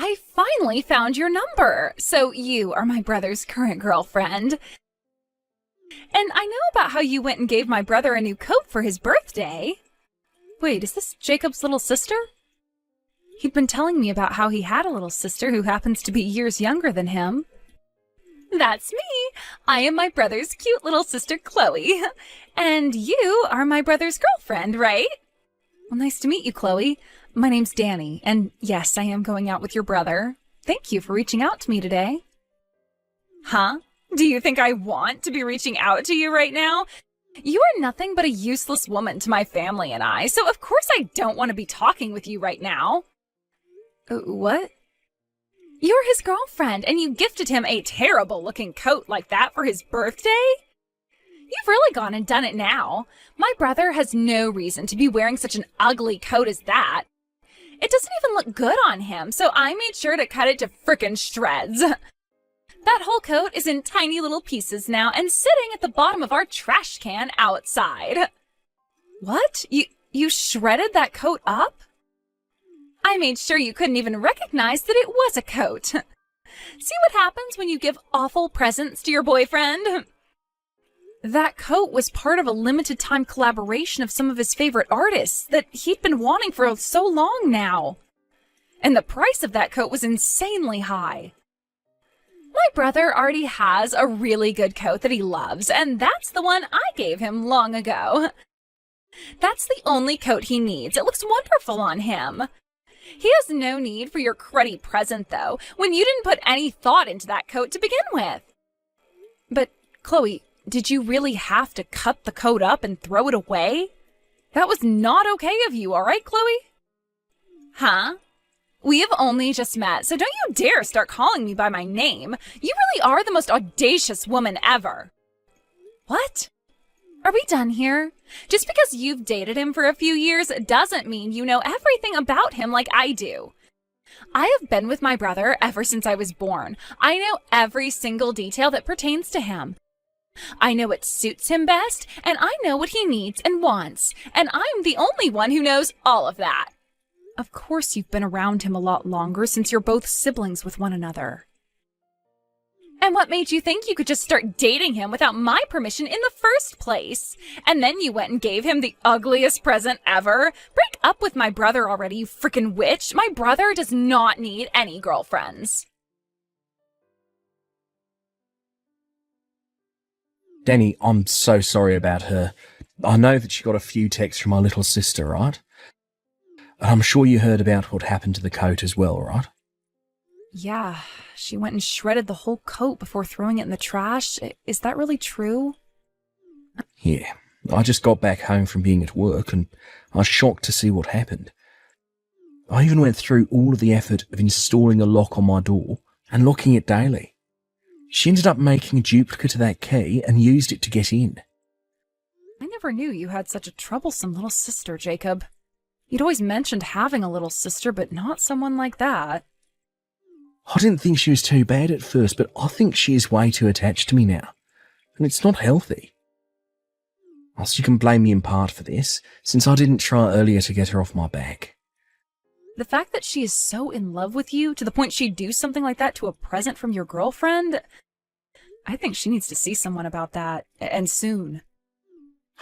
I finally found your number. So you are my brother's current girlfriend. And I know about how you went and gave my brother a new coat for his birthday. Wait, is this Jacob's little sister? He'd been telling me about how he had a little sister who happens to be years younger than him. That's me. I am my brother's cute little sister, Chloe. And you are my brother's girlfriend, right? Well, nice to meet you, Chloe. My name's Danny, and yes, I am going out with your brother. Thank you for reaching out to me today. Huh? Do you think I want to be reaching out to you right now? You are nothing but a useless woman to my family and I, so of course I don't want to be talking with you right now. What? You're his girlfriend, and you gifted him a terrible-looking coat like that for his birthday? You've really gone and done it now. My brother has no reason to be wearing such an ugly coat as that. It doesn't even look good on him, so I made sure to cut it to frickin' shreds. That whole coat is in tiny little pieces now and sitting at the bottom of our trash can outside. What? You shredded that coat up? I made sure you couldn't even recognize that it was a coat. See what happens when you give awful presents to your boyfriend? That coat was part of a limited-time collaboration of some of his favorite artists that he'd been wanting for so long now. And the price of that coat was insanely high. My brother already has a really good coat that he loves, and that's the one I gave him long ago. That's the only coat he needs. It looks wonderful on him. He has no need for your cruddy present, though, when you didn't put any thought into that coat to begin with. But, Chloe, did you really have to cut the coat up and throw it away? That was not okay of you, all right, Chloe? Huh? We have only just met, so don't you dare start calling me by my name. You really are the most audacious woman ever. What? Are we done here? Just because you've dated him for a few years doesn't mean you know everything about him like I do. I have been with my brother ever since I was born. I know every single detail that pertains to him. I know what suits him best, and I know what he needs and wants, and I'm the only one who knows all of that. Of course you've been around him a lot longer since you're both siblings with one another. And what made you think you could just start dating him without my permission in the first place? And then you went and gave him the ugliest present ever? Break up with my brother already, you frickin' witch. My brother does not need any girlfriends. Danny, I'm so sorry about her. I know that she got a few texts from my little sister, right? And I'm sure you heard about what happened to the coat as well, right? Yeah, she went and shredded the whole coat before throwing it in the trash. Is that really true? Yeah, I just got back home from being at work and I was shocked to see what happened. I even went through all of the effort of installing a lock on my door and locking it daily. She ended up making a duplicate of that key and used it to get in. I never knew you had such a troublesome little sister, Jacob. You'd always mentioned having a little sister, but not someone like that. I didn't think she was too bad at first, but I think she is way too attached to me now. And it's not healthy. Whilst you can blame me in part for this, since I didn't try earlier to get her off my back. The fact that she is so in love with you, to the point she'd do something like that to a present from your girlfriend, I think she needs to see someone about that, and soon.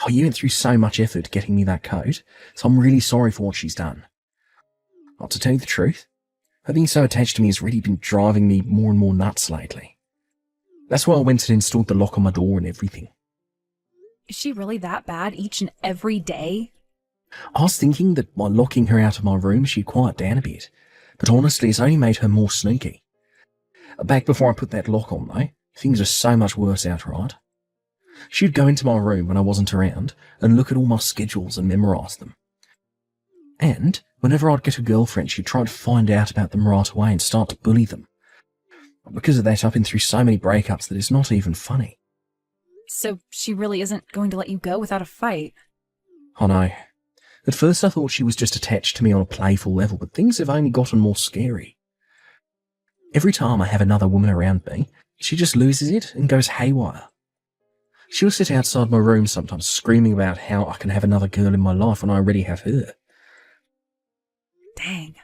Oh, you went through so much effort getting me that coat, so I'm really sorry for what she's done. Not to tell you the truth, her being so attached to me has really been driving me more and more nuts lately. That's why I went and installed the lock on my door and everything. Is she really that bad each and every day? I was thinking that by locking her out of my room she'd quiet down a bit, but honestly it's only made her more sneaky. Back before I put that lock on though, things are so much worse outright. She'd go into my room when I wasn't around and look at all my schedules and memorise them. And whenever I'd get a girlfriend, she'd try to find out about them right away and start to bully them. Because of that, I've been through so many breakups that it's not even funny. So she really isn't going to let you go without a fight? I know. At first I thought she was just attached to me on a playful level, but things have only gotten more scary. Every time I have another woman around me, she just loses it and goes haywire. She'll sit outside my room sometimes screaming about how I can have another girl in my life when I already have her. Dang.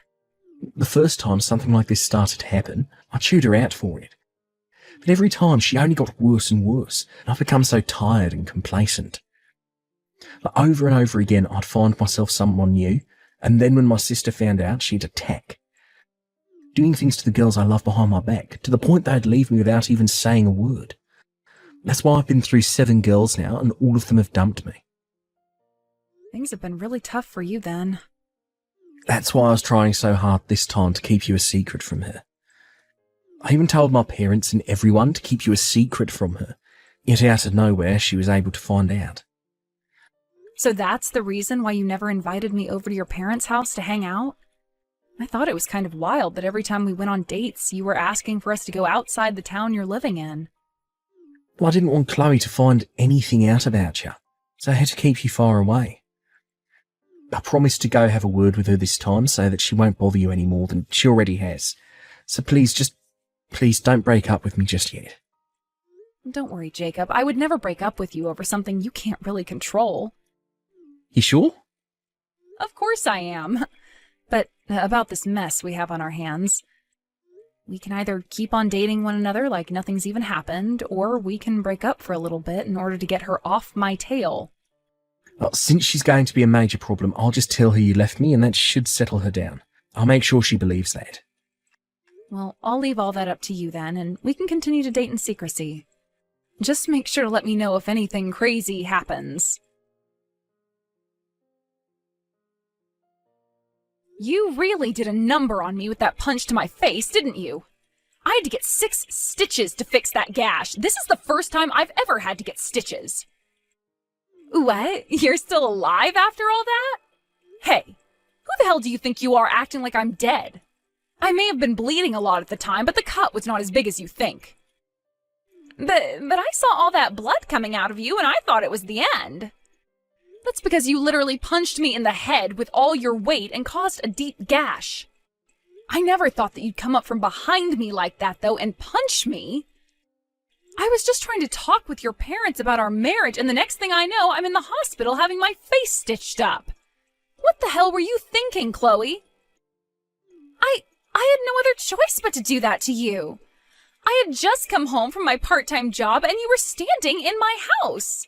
The first time something like this started to happen, I chewed her out for it. But every time she only got worse and worse, and I've become so tired and complacent. Over and over again, I'd find myself someone new, and then when my sister found out, she'd attack. Doing things to the girls I love behind my back, to the point they'd leave me without even saying a word. That's why I've been through 7 girls now, and all of them have dumped me. Things have been really tough for you then. That's why I was trying so hard this time to keep you a secret from her. I even told my parents and everyone to keep you a secret from her, yet out of nowhere she was able to find out. So that's the reason why you never invited me over to your parents' house to hang out? I thought it was kind of wild that every time we went on dates, you were asking for us to go outside the town you're living in. Well, I didn't want Chloe to find anything out about you, so I had to keep you far away. I promised to go have a word with her this time so that she won't bother you any more than she already has. So please don't break up with me just yet. Don't worry, Jacob. I would never break up with you over something you can't really control. You sure? Of course I am. But about this mess we have on our hands, we can either keep on dating one another like nothing's even happened, or we can break up for a little bit in order to get her off my tail. Well, since she's going to be a major problem, I'll just tell her you left me and that should settle her down. I'll make sure she believes that. Well, I'll leave all that up to you then, and we can continue to date in secrecy. Just make sure to let me know if anything crazy happens. You really did a number on me with that punch to my face, didn't you? I had to get 6 stitches to fix that gash. This is the first time I've ever had to get stitches. What? You're still alive after all that? Hey, who the hell do you think you are acting like I'm dead? I may have been bleeding a lot at the time, but the cut was not as big as you think. But I saw all that blood coming out of you and I thought it was the end. That's because you literally punched me in the head with all your weight and caused a deep gash. I never thought that you'd come up from behind me like that, though, and punch me. I was just trying to talk with your parents about our marriage, and the next thing I know, I'm in the hospital having my face stitched up. What the hell were you thinking, Chloe? I had no other choice but to do that to you. I had just come home from my part-time job, and you were standing in my house.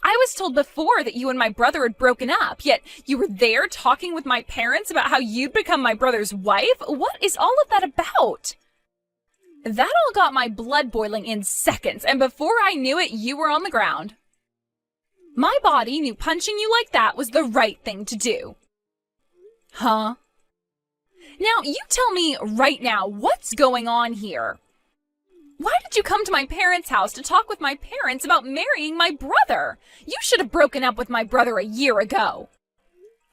I was told before that you and my brother had broken up, yet you were there talking with my parents about how you'd become my brother's wife? What is all of that about? That all got my blood boiling in seconds, and before I knew it, you were on the ground. My body knew punching you like that was the right thing to do. Huh? Now, you tell me right now, what's going on here? Why did you come to my parents' house to talk with my parents about marrying my brother? You should have broken up with my brother a year ago.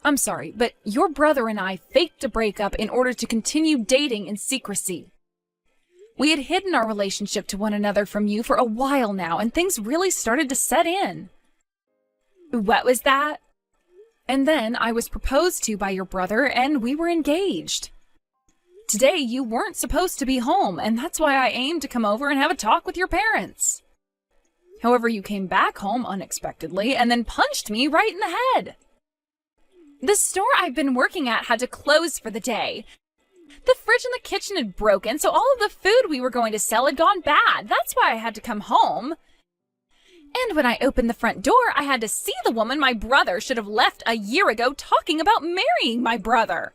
I'm sorry, but your brother and I faked a breakup in order to continue dating in secrecy. We had hidden our relationship to one another from you for a while now, and things really started to set in. What was that? And then I was proposed to by your brother, and we were engaged. Today, you weren't supposed to be home, and that's why I aimed to come over and have a talk with your parents. However, you came back home unexpectedly and then punched me right in the head. The store I've been working at had to close for the day. The fridge in the kitchen had broken, so all of the food we were going to sell had gone bad. That's why I had to come home. And when I opened the front door, I had to see the woman my brother should have left a year ago talking about marrying my brother.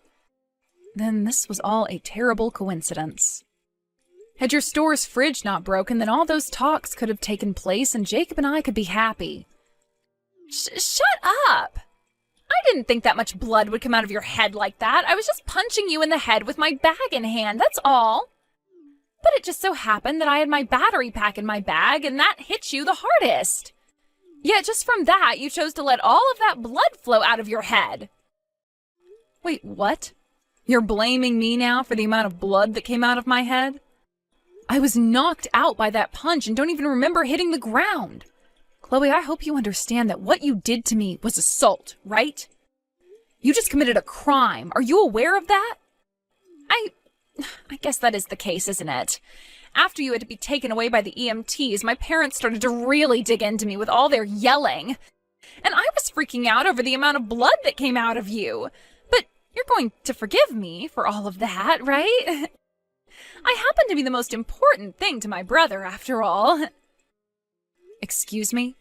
Then this was all a terrible coincidence. Had your store's fridge not broken, then all those talks could have taken place and Jacob and I could be happy. Shut up! I didn't think that much blood would come out of your head like that. I was just punching you in the head with my bag in hand, that's all. But it just so happened that I had my battery pack in my bag and that hit you the hardest. Yet just from that, you chose to let all of that blood flow out of your head. Wait, what? You're blaming me now for the amount of blood that came out of my head? I was knocked out by that punch and don't even remember hitting the ground. Chloe, I hope you understand that what you did to me was assault, right? You just committed a crime. Are you aware of that? I guess that is the case, isn't it? After you had to be taken away by the EMTs, my parents started to really dig into me with all their yelling. And I was freaking out over the amount of blood that came out of you. But You're going to forgive me for all of that, right? I happen to be the most important thing to my brother, after all. Excuse me?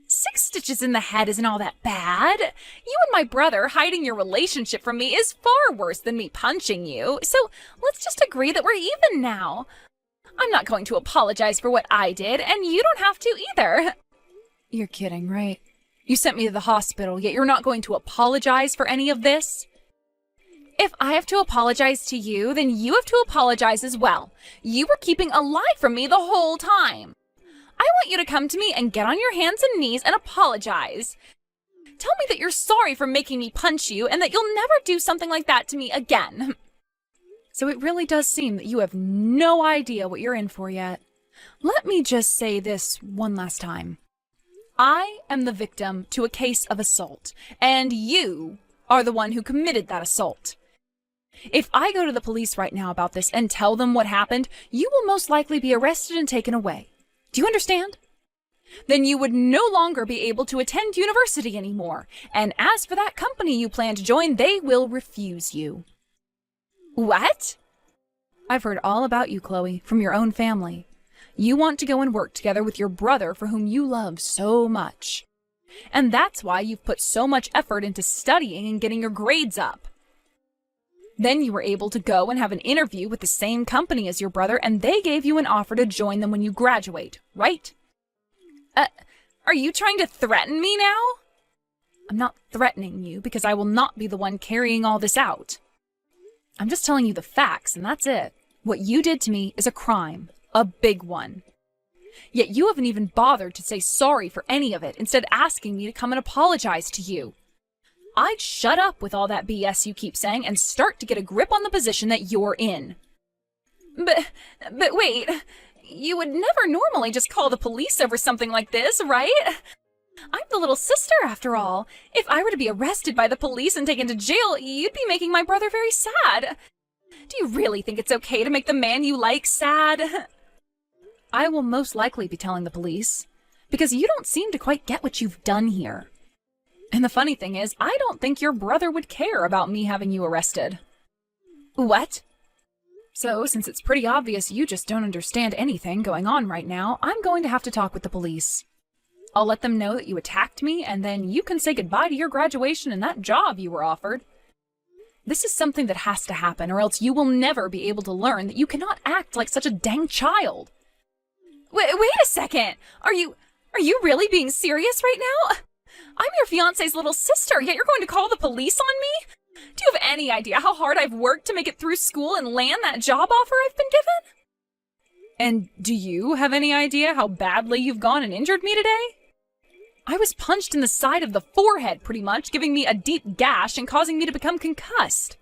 6 stitches in the head isn't all that bad. You and my brother hiding your relationship from me is far worse than me punching you, so let's just agree that we're even now. I'm not going to apologize for what I did, and you don't have to either. You're kidding, right? You sent me to the hospital, yet you're not going to apologize for any of this? If I have to apologize to you, then you have to apologize as well. You were keeping a lie from me the whole time. I want you to come to me and get on your hands and knees and apologize. Tell me that you're sorry for making me punch you and that you'll never do something like that to me again. So it really does seem that you have no idea what you're in for yet. Let me just say this one last time. I am the victim to a case of assault, and you are the one who committed that assault. If I go to the police right now about this and tell them what happened, you will most likely be arrested and taken away. Do you understand? Then you would no longer be able to attend university anymore. And as for that company you plan to join, they will refuse you. What? I've heard all about you, Chloe, from your own family. You want to go and work together with your brother for whom you love so much. And that's why you've put so much effort into studying and getting your grades up. Then you were able to go and have an interview with the same company as your brother, and they gave you an offer to join them when you graduate, right? Are you trying to threaten me now? I'm not threatening you because I will not be the one carrying all this out. I'm just telling you the facts, and that's it. What you did to me is a crime, a big one. Yet you haven't even bothered to say sorry for any of it, instead asking me to come and apologize to you. I'd shut up with all that BS you keep saying and start to get a grip on the position that you're in. But wait, you would never normally just call the police over something like this, right? I'm the little sister, after all. If I were to be arrested by the police and taken to jail, you'd be making my brother very sad. Do you really think it's okay to make the man you like sad? I will most likely be telling the police, because you don't seem to quite get what you've done here. And the funny thing is, I don't think your brother would care about me having you arrested. What? So, since it's pretty obvious you just don't understand anything going on right now, I'm going to have to talk with the police. I'll let them know that you attacked me, and then you can say goodbye to your graduation and that job you were offered. This is something that has to happen, or else you will never be able to learn that you cannot act like such a dang child. Wait a second! Are you really being serious right now? I'm your fiancé's little sister, yet you're going to call the police on me? Do you have any idea how hard I've worked to make it through school and land that job offer I've been given? And do you have any idea how badly you've gone and injured me today? I was punched in the side of the forehead, pretty much, giving me a deep gash and causing me to become concussed.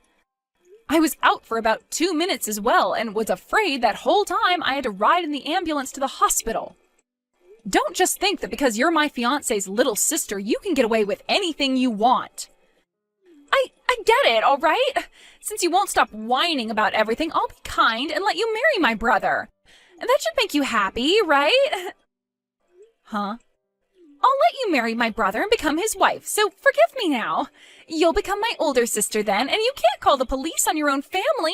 I was out for about 2 minutes as well, and was afraid that whole time I had to ride in the ambulance to the hospital. Don't just think that because you're my fiancé's little sister, you can get away with anything you want. I get it, all right? Since you won't stop whining about everything, I'll be kind and let you marry my brother. And that should make you happy, right? Huh? I'll let you marry my brother and become his wife, so forgive me now. You'll become my older sister then, and you can't call the police on your own family.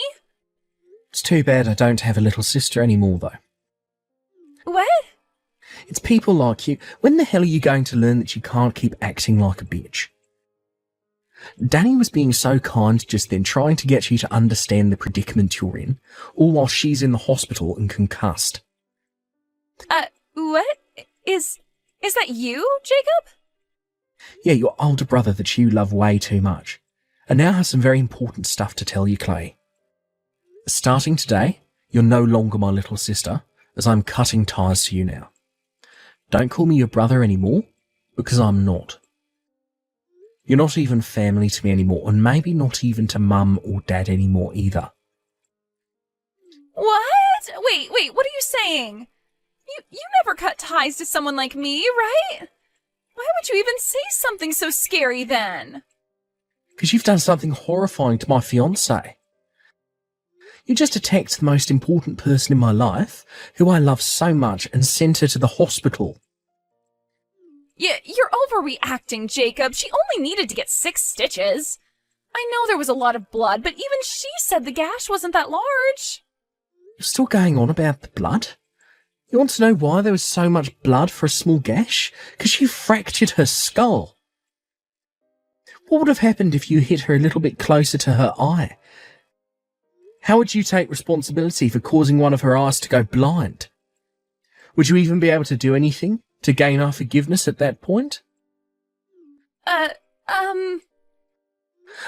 It's too bad I don't have a little sister anymore, though. What? It's people like you. When the hell are you going to learn that you can't keep acting like a bitch? Danny was being so kind just then, trying to get you to understand the predicament you're in, all while she's in the hospital and concussed. What? Is that you, Jacob? Yeah, your older brother that you love way too much. And now has some very important stuff to tell you, Clay. Starting today, you're no longer my little sister, as I'm cutting ties to you now. Don't call me your brother anymore, because I'm not. You're not even family to me anymore, and maybe not even to Mum or Dad anymore either. What? Wait, what are you saying? You never cut ties to someone like me, right? Why would you even say something so scary then? Because you've done something horrifying to my fiancé. You just attacked the most important person in my life, who I love so much, and sent her to the hospital. Yeah, you're overreacting, Jacob. She only needed to get 6 stitches. I know there was a lot of blood, but even she said the gash wasn't that large. You're still going on about the blood? You want to know why there was so much blood for a small gash? Because she fractured her skull. What would have happened if you hit her a little bit closer to her eye? How would you take responsibility for causing one of her eyes to go blind? Would you even be able to do anything to gain our forgiveness at that point?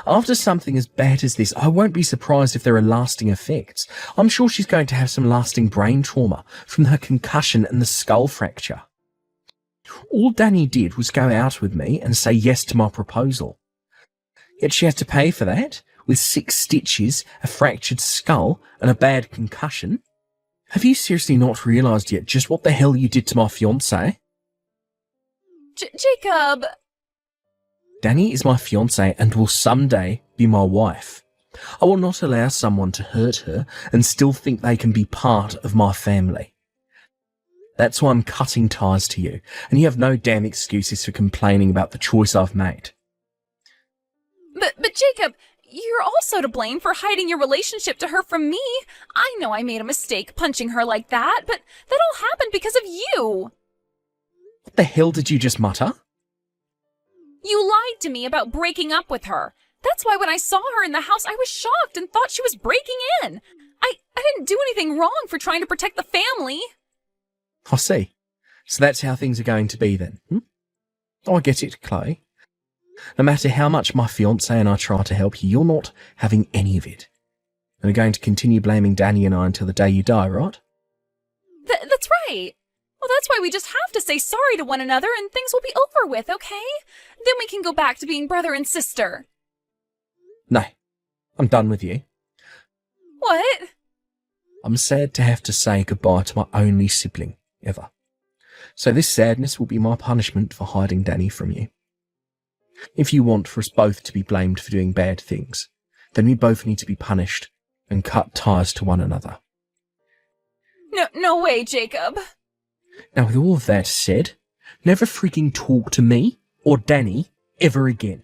After something as bad as this, I won't be surprised if there are lasting effects. I'm sure she's going to have some lasting brain trauma from her concussion and the skull fracture. All Danny did was go out with me and say yes to my proposal. Yet she had to pay for that, with 6 stitches, a fractured skull, and a bad concussion. Have you seriously not realised yet just what the hell you did to my fiancé? Jacob... Danny is my fiancé and will someday be my wife. I will not allow someone to hurt her and still think they can be part of my family. That's why I'm cutting ties to you, and you have no damn excuses for complaining about the choice I've made. But Jacob, you're also to blame for hiding your relationship to her from me. I know I made a mistake punching her like that, but that all happened because of you. What the hell did you just mutter? You lied to me about breaking up with her. That's why when I saw her in the house, I was shocked and thought she was breaking in. I didn't do anything wrong for trying to protect the family. I see. So that's how things are going to be then, Oh, I get it, Chloe. No matter how much my fiancé and I try to help you, you're not having any of it. And are going to continue blaming Danny and I until the day you die, right? That's right. Well, that's why we just have to say sorry to one another and things will be over with, okay? Then we can go back to being brother and sister. No, I'm done with you. What? I'm sad to have to say goodbye to my only sibling, ever. So this sadness will be my punishment for hiding Danny from you. If you want for us both to be blamed for doing bad things, then we both need to be punished and cut ties to one another. No way, Jacob. Now, with all of that said, never freaking talk to me or Danny ever again.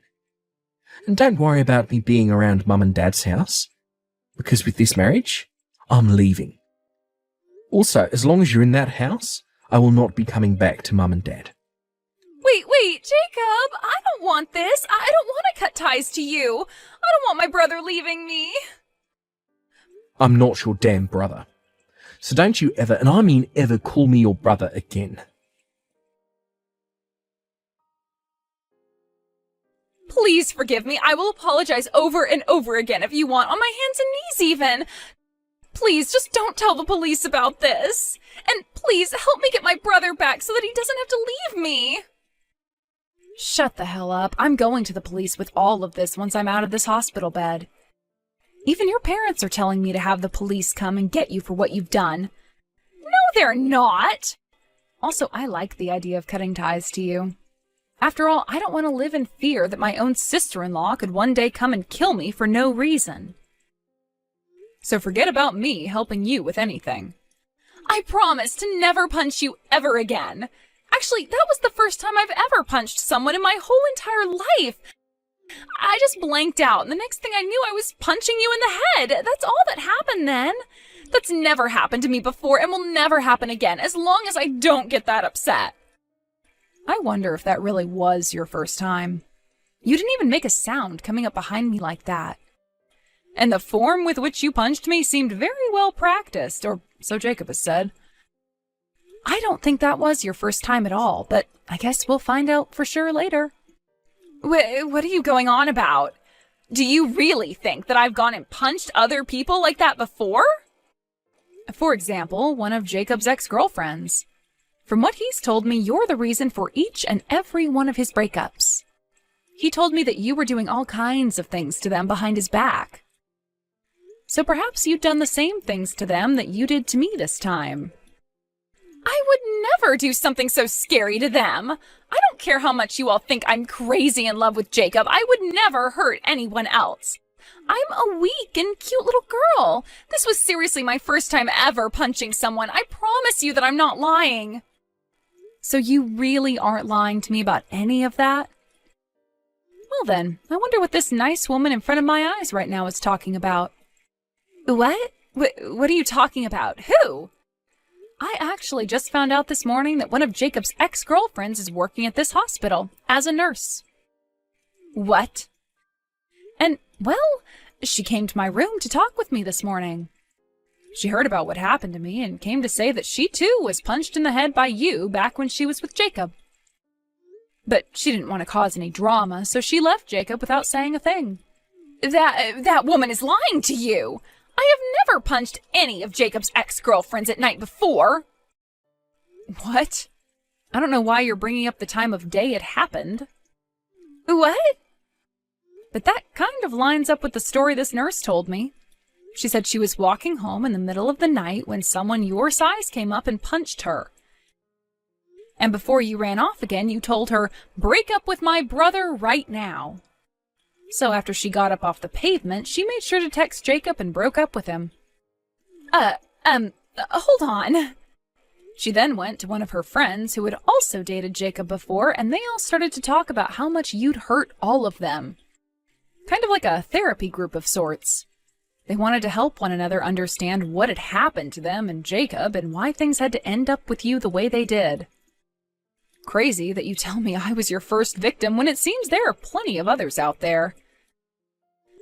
And don't worry about me being around Mum and Dad's house, because with this marriage, I'm leaving. Also, as long as you're in that house, I will not be coming back to Mum and Dad. Wait, Jacob, I don't want this. I don't want to cut ties to you. I don't want my brother leaving me. I'm not your damn brother. So don't you ever, and I mean ever, call me your brother again. Please forgive me. I will apologize over and over again if you want, on my hands and knees even. Please, just don't tell the police about this. And please, help me get my brother back so that he doesn't have to leave me. Shut the hell up. I'm going to the police with all of this once I'm out of this hospital bed. Even your parents are telling me to have the police come and get you for what you've done. No, they're not. Also, I like the idea of cutting ties to you. After all, I don't want to live in fear that my own sister-in-law could one day come and kill me for no reason. So forget about me helping you with anything. I promise to never punch you ever again. Actually, that was the first time I've ever punched someone in my whole entire life. I just blanked out, and the next thing I knew, I was punching you in the head. That's all that happened then. That's never happened to me before and will never happen again, as long as I don't get that upset. I wonder if that really was your first time. You didn't even make a sound coming up behind me like that. And the form with which you punched me seemed very well practiced, or so Jacob has said. I don't think that was your first time at all, but I guess we'll find out for sure later. What are you going on about? Do you really think that I've gone and punched other people like that before? For example, one of Jacob's ex-girlfriends. From what he's told me, you're the reason for each and every one of his breakups. He told me that you were doing all kinds of things to them behind his back. So perhaps you've done the same things to them that you did to me this time. I would never do something so scary to them. I don't care how much you all think I'm crazy in love with Jacob. I would never hurt anyone else. I'm a weak and cute little girl. This was seriously my first time ever punching someone. I promise you that I'm not lying. So you really aren't lying to me about any of that? Well then, I wonder what this nice woman in front of my eyes right now is talking about. What? What are you talking about? Who? I actually just found out this morning that one of Jacob's ex-girlfriends is working at this hospital as a nurse. What? And, well, she came to my room to talk with me this morning. She heard about what happened to me and came to say that she too was punched in the head by you back when she was with Jacob. But she didn't want to cause any drama, so she left Jacob without saying a thing. That woman is lying to you! I have never punched any of Jacob's ex-girlfriends at night before. What? I don't know why you're bringing up the time of day it happened. What? But that kind of lines up with the story this nurse told me. She said she was walking home in the middle of the night when someone your size came up and punched her. And before you ran off again, you told her, "Break up with my brother right now." So after she got up off the pavement, she made sure to text Jacob and broke up with him. Hold on. She then went to one of her friends who had also dated Jacob before, and they all started to talk about how much you'd hurt all of them. Kind of like a therapy group of sorts. They wanted to help one another understand what had happened to them and Jacob and why things had to end up with you the way they did. Crazy that you tell me I was your first victim when it seems there are plenty of others out there.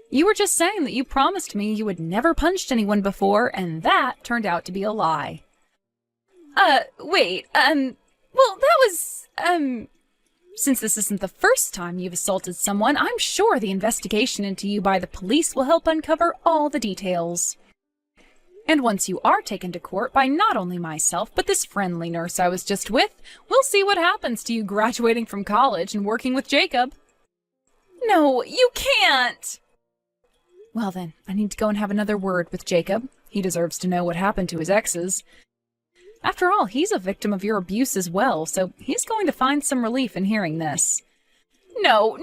You were just saying that you promised me you had never punched anyone before, and that turned out to be a lie. Wait, well, that was, since this isn't the first time you've assaulted someone, I'm sure the investigation into you by the police will help uncover all the details. And once you are taken to court by not only myself, but this friendly nurse I was just with, we'll see what happens to you graduating from college and working with Jacob. No, you can't! Well then, I need to go and have another word with Jacob. He deserves to know what happened to his exes. After all, he's a victim of your abuse as well, so he's going to find some relief in hearing this. No.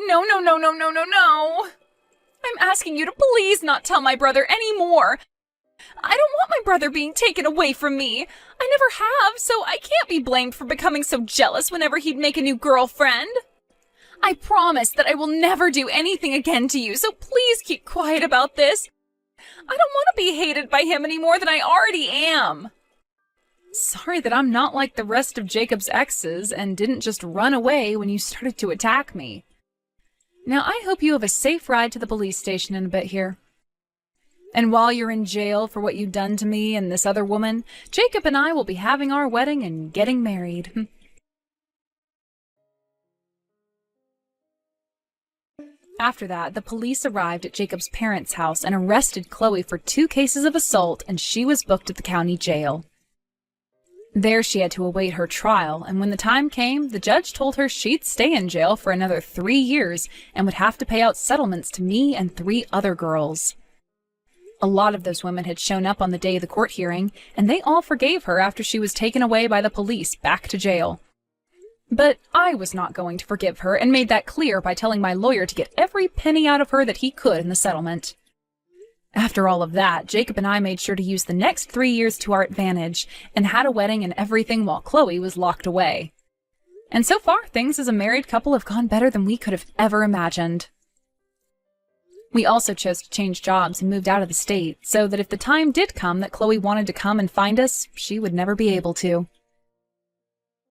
I'm asking you to please not tell my brother any more. I don't want my brother being taken away from me. I never have, so I can't be blamed for becoming so jealous whenever he'd make a new girlfriend. I promise that I will never do anything again to you, so please keep quiet about this. I don't want to be hated by him any more than I already am. Sorry that I'm not like the rest of Jacob's exes and didn't just run away when you started to attack me. Now, I hope you have a safe ride to the police station in a bit here. And while you're in jail for what you've done to me and this other woman, Jacob and I will be having our wedding and getting married. After that, the police arrived at Jacob's parents' house and arrested Chloe for 2 cases of assault, and she was booked at the county jail. There she had to await her trial, and when the time came, the judge told her she'd stay in jail for another 3 years and would have to pay out settlements to me and 3 other girls. A lot of those women had shown up on the day of the court hearing, and they all forgave her after she was taken away by the police back to jail. But I was not going to forgive her, and made that clear by telling my lawyer to get every penny out of her that he could in the settlement. After all of that, Jacob and I made sure to use the next 3 years to our advantage, and had a wedding and everything while Chloe was locked away. And so far, things as a married couple have gone better than we could have ever imagined. We also chose to change jobs and moved out of the state, so that if the time did come that Chloe wanted to come and find us, she would never be able to.